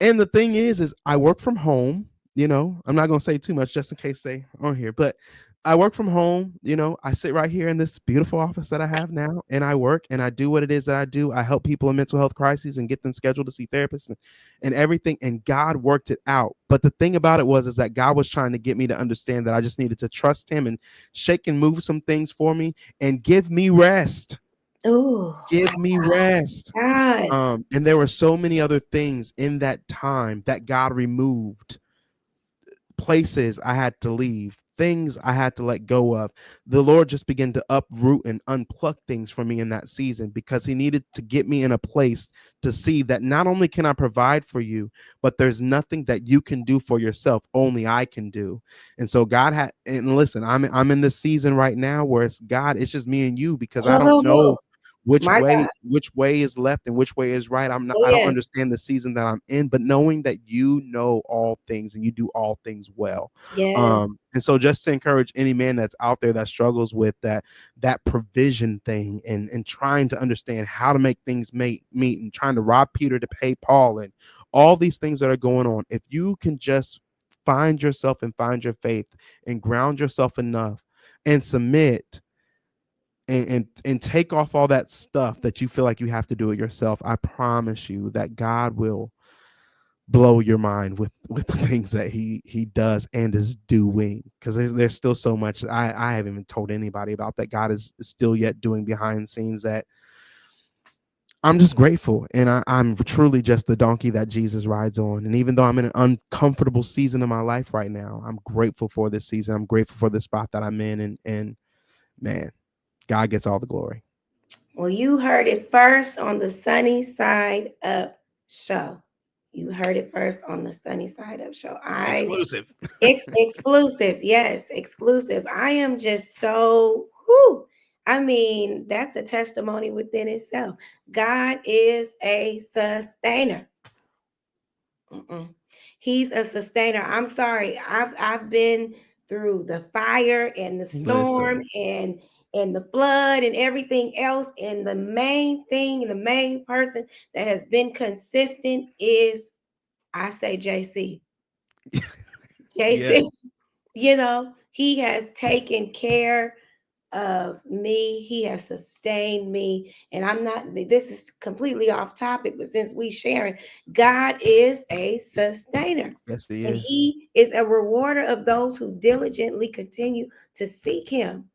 and the thing is I work from home. I'm not going to say too much just in case they aren't here, but I work from home. I sit right here in this beautiful office that I have now, and I work and I do what it is that I do. I help people in mental health crises and get them scheduled to see therapists and everything. And God worked it out. But the thing about it is that God was trying to get me to understand that I just needed to trust him and shake and move some things for me and give me rest. Oh, Give me rest. God. And there were so many other things in that time that God removed, places I had to leave, things I had to let go of. The Lord just began to uproot and unpluck things from me in that season because he needed to get me in a place to see that not only can I provide for you, but there's nothing that you can do for yourself, only I can do. And so God had, and listen, I'm in this season right now where it's God, it's just me and you because I don't know Oh, my God. which way is left and which way is right. Oh, I don't yes. understand the season that I'm in, but knowing that you know all things and you do all things well. Yes. And so just to encourage any man that's out there that struggles with that provision thing and trying to understand how to make things meet and trying to rob Peter to pay Paul and all these things that are going on, if you can just find yourself and find your faith and ground yourself enough and submit and take off all that stuff that you feel like you have to do it yourself, I promise you that God will blow your mind with the things that he does and is doing, because there's still so much I haven't even told anybody about that God is still yet doing behind the scenes that I'm just grateful. And I'm truly just the donkey that Jesus rides on. And even though I'm in an uncomfortable season of my life right now, I'm grateful for this season. I'm grateful for the spot that I'm in. And man, God gets all the glory. Well, you heard it first on the Sunny Side Up show. You heard it first on the Sunny Side Up show. Exclusive. Exclusive. Yes, exclusive. I am just so, whoo. I mean, that's a testimony within itself. God is a sustainer. Mm-mm. He's a sustainer. I'm sorry. I've been through the fire and the storm Listen. and the flood and everything else. And the main thing, the main person that has been consistent is, I say, JC. Yes. JC, he has taken care of me. He has sustained me. And I'm not, this is completely off topic, but since we sharing, God is a sustainer. Yes, he And is. he is a rewarder of those who diligently continue to seek him.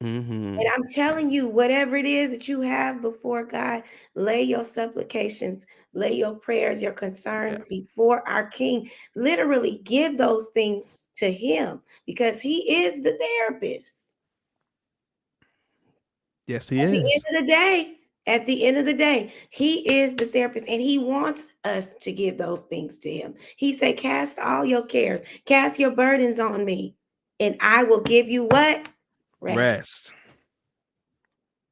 And Mm-hmm. I'm telling you, whatever it is that you have before God, lay your supplications, lay your prayers, your Yeah. concerns before our King. Literally give those things to him because he is the therapist. Yes, he At the is. end of the day, at the end of the day, he is the therapist and he wants us to give those things to him. He said, cast all your cares, cast your burdens on me, and I will give you what? Rest. Rest.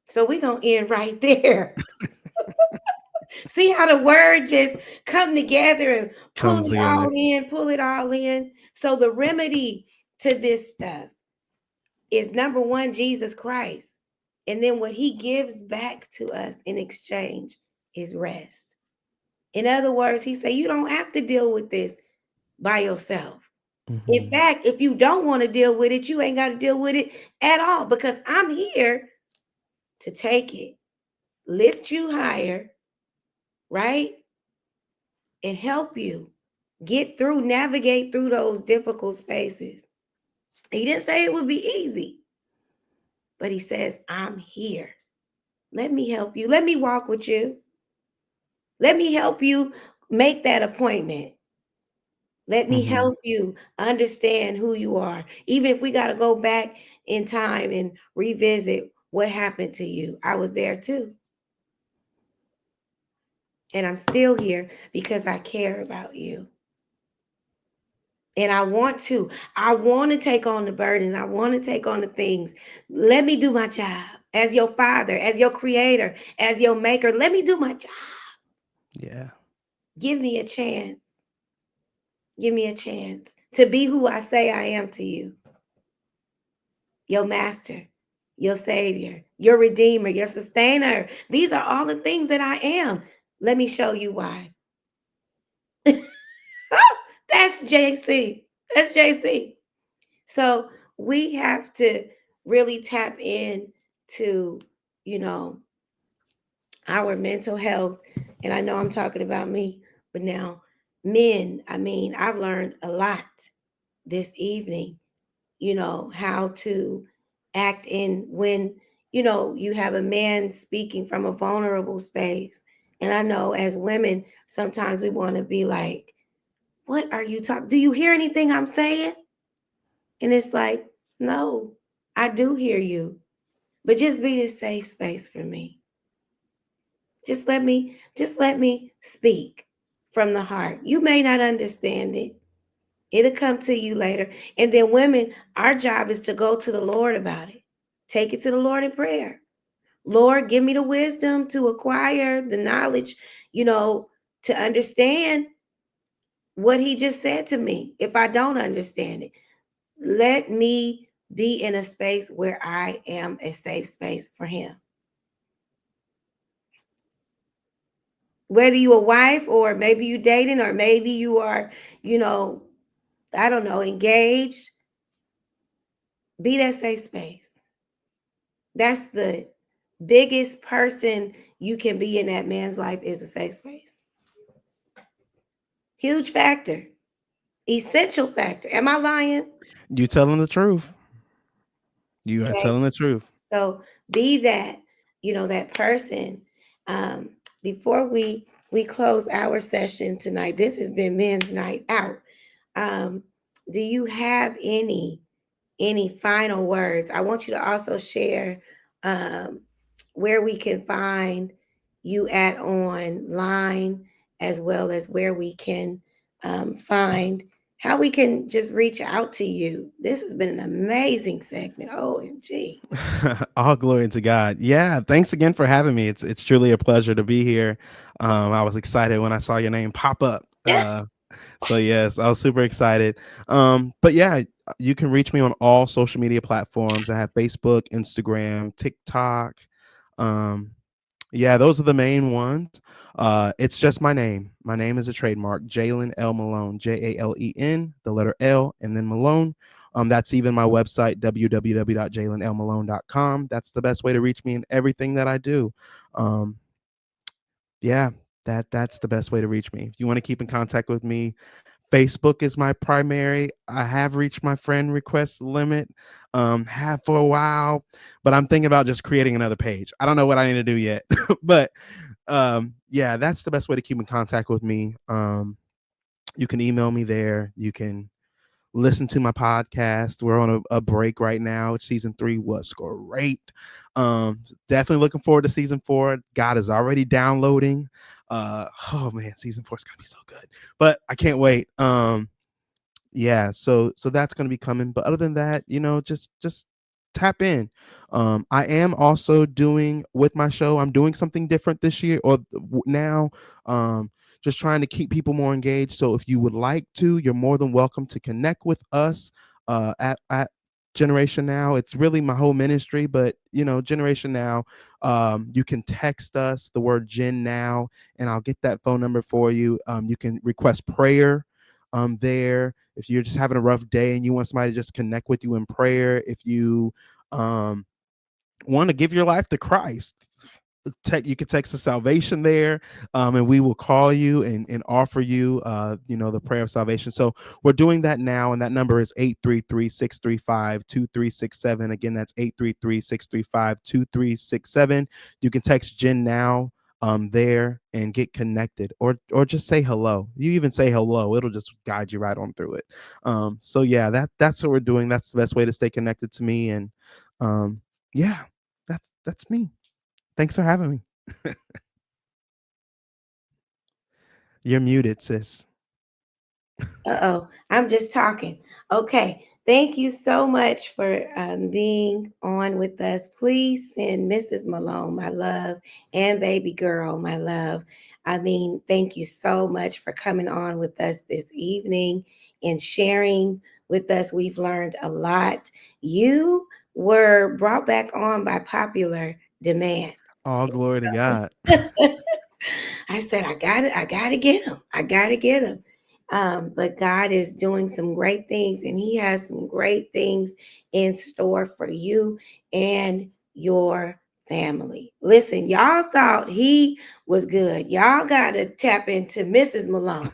So we're going to end right there. See how the word just come together and Comes together. pull it all in. So the remedy to this stuff, is number one, Jesus Christ. And then what he gives back to us in exchange is rest. In other words, he said, you don't have to deal with this by yourself. In Hmm. fact, if you don't want to deal with it, you ain't got to deal with it at all because I'm here to take it, lift you higher, right? And help you get through, navigate through those difficult spaces. He didn't say it would be easy, but he says, I'm here. Let me help you. Let me walk with you. Let me help you make that appointment. Let me Hmm. help you understand who you are. Even if we got to go back in time and revisit what happened to you, I was there too. And I'm still here because I care about you. And I want to. I want to take on the burdens. I want to take on the things. Let me do my job as your father, as your creator, as your maker. Let me do my job. Yeah. Give me a chance. Give me a chance to be who I say I am to you, your master, your savior, your redeemer, your sustainer. These are all the things that I am. Let me show you why. That's JC. That's JC. So we have to really tap in to, you know, our mental health. And I know I'm talking about me, but now men, I mean, I've learned a lot this evening, how to act in when, you have a man speaking from a vulnerable space. And I know as women, sometimes we want to be like, what are you talking? Do you hear anything I'm saying? And it's like, no, I do hear you, but just be this safe space for me. Just let me speak from the heart. You may not understand it. It'll come to you later. And then women, our job is to go to the Lord about it. Take it to the Lord in prayer. Lord, give me the wisdom to acquire the knowledge, you know, to understand what he just said to me. If I don't understand it, let me be in a space where I am a safe space for him. Whether you a wife or maybe you dating or maybe you are, you know, I don't know, engaged, be that safe space. That's the biggest person you can be in that man's life is a safe space. Huge factor, essential factor. Am I lying? You telling the truth. You are Okay. telling the truth. So be that, that person. Um, before we close our session tonight, this has been Men's Night Out. Um, do you have any final words? I want you to also share um, where we can find you at online, as well as where we can find how we can just reach out to you. This has been an amazing segment. OMG. All glory to God. Yeah, thanks again for having me. It's truly a pleasure to be here. I was excited when I saw your name pop up. So yes, I was super excited. But yeah, you can reach me on all social media platforms. I have Facebook, Instagram, TikTok. Um, yeah, those are the main ones. It's just my name. My name is a trademark, Jalen L. Malone, Jalen, the letter L, and then Malone. That's even my website, www.jalenlmalone.com. That's the best way to reach me in everything that I do. Um, yeah, that's the best way to reach me. If you want to keep in contact with me, Facebook is my primary. I have reached my friend request limit, have for a while, but I'm thinking about just creating another page. I don't know what I need to do yet, but yeah, that's the best way to keep in contact with me. You can email me there. You can listen to my podcast. We're on a break right now. Season 3 was great. Definitely looking forward to season 4. God is already downloading. Oh man, season 4 is gonna be so good, but I can't wait. Yeah, so that's going to be coming, but other than that, just tap in. I am also doing with my show, I'm doing something different this year or now. um just trying to keep people more engaged. So if you would like to, you're more than welcome to connect with us at Generation Now. It's really my whole ministry, but Generation Now. You can text us the word Gen Now, and I'll get that phone number for you. You can request prayer there if you're just having a rough day and you want somebody to just connect with you in prayer. If you um, want to give your life to Christ, you can text the salvation there, and we will call you and offer you the prayer of salvation. So we're doing that now, and that number is 833-635-2367. Again, that's 833-635-2367. You can text Jen Now there and get connected, or just say hello. You even say hello, it'll just guide you right on through it. So yeah, that's what we're doing. That's the best way to stay connected to me. And yeah, that's me. Thanks for having me. You're muted, sis. Uh-oh, I'm just talking. Okay, thank you so much for being on with us. Please send Mrs. Malone my love and baby girl my love. I mean, thank you so much for coming on with us this evening and sharing with us. We've learned a lot. You were brought back on by popular demand. All glory to God. I said, I gotta get him. I gotta get him. But God is doing some great things, and He has some great things in store for you and your family. Listen, y'all thought he was good. Y'all got to tap into Mrs. Malone.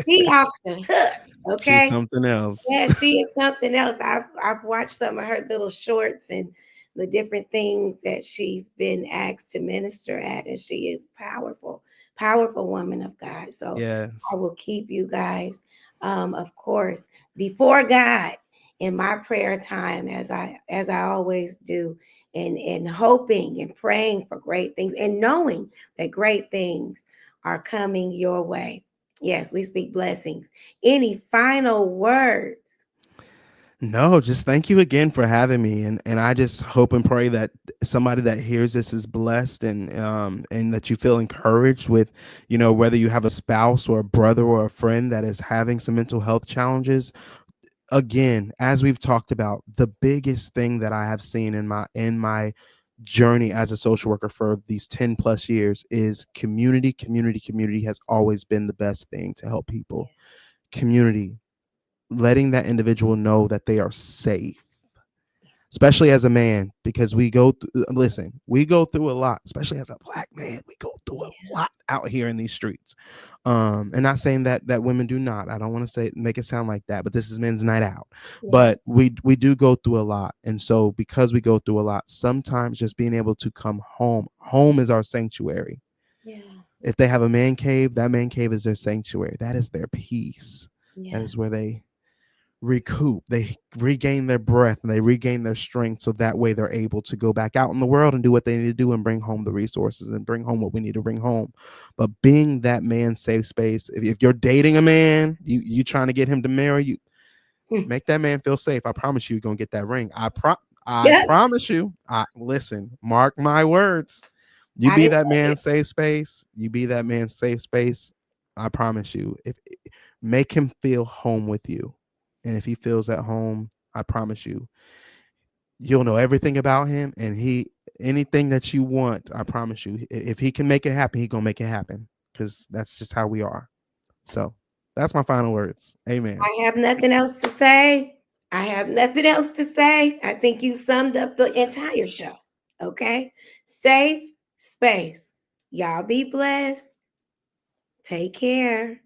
She off the hook, She's okay? something else. Yeah, she is something else. I've watched some of her little shorts and the different things that she's been asked to minister at, and she is powerful, powerful woman of God. So I Yes. will keep you guys, of course, before God in my prayer time, as I always do, and hoping and praying for great things and knowing that great things are coming your way. Yes, we speak blessings. Any final words? No, just thank you again for having me, and I just hope and pray that somebody that hears this is blessed, and that you feel encouraged with, whether you have a spouse or a brother or a friend that is having some mental health challenges. Again, as we've talked about, the biggest thing that I have seen in my journey as a social worker for these 10 plus years is community. Community has always been the best thing to help Yeah, people. Community, letting that individual know that they are safe, especially as a man, because we go through a lot, especially as a black man. We go through a yeah, lot out here in these streets. And not saying that women do not. I don't want to say make it sound like that, but this is men's night out. yeah, But we do go through a lot. And so because we go through a lot, sometimes just being able to come home is our sanctuary. yeah, If they have a man cave, that man cave is their sanctuary. That is their peace. That yeah, is where they recoup, they regain their breath, and they regain their strength, so that way they're able to go back out in the world and do what they need to do and bring home the resources and bring home what we need to bring home. But being that man's safe space, if you're dating a man, you trying to get him to marry you, make that man feel safe. I promise you, you're gonna get that ring. I yeah. promise you. I listen, mark my words. You I be didn't that say it. man's safe space. You be that man's safe space. I promise you. If make him feel home with you. And if he feels at home, I promise you, you'll know everything about him. And anything that you want, I promise you, if he can make it happen, he gonna make it happen. Because that's just how we are. So that's my final words. Amen. I have nothing else to say. I have nothing else to say. I think you summed up the entire show. Okay? Safe space. Y'all be blessed. Take care.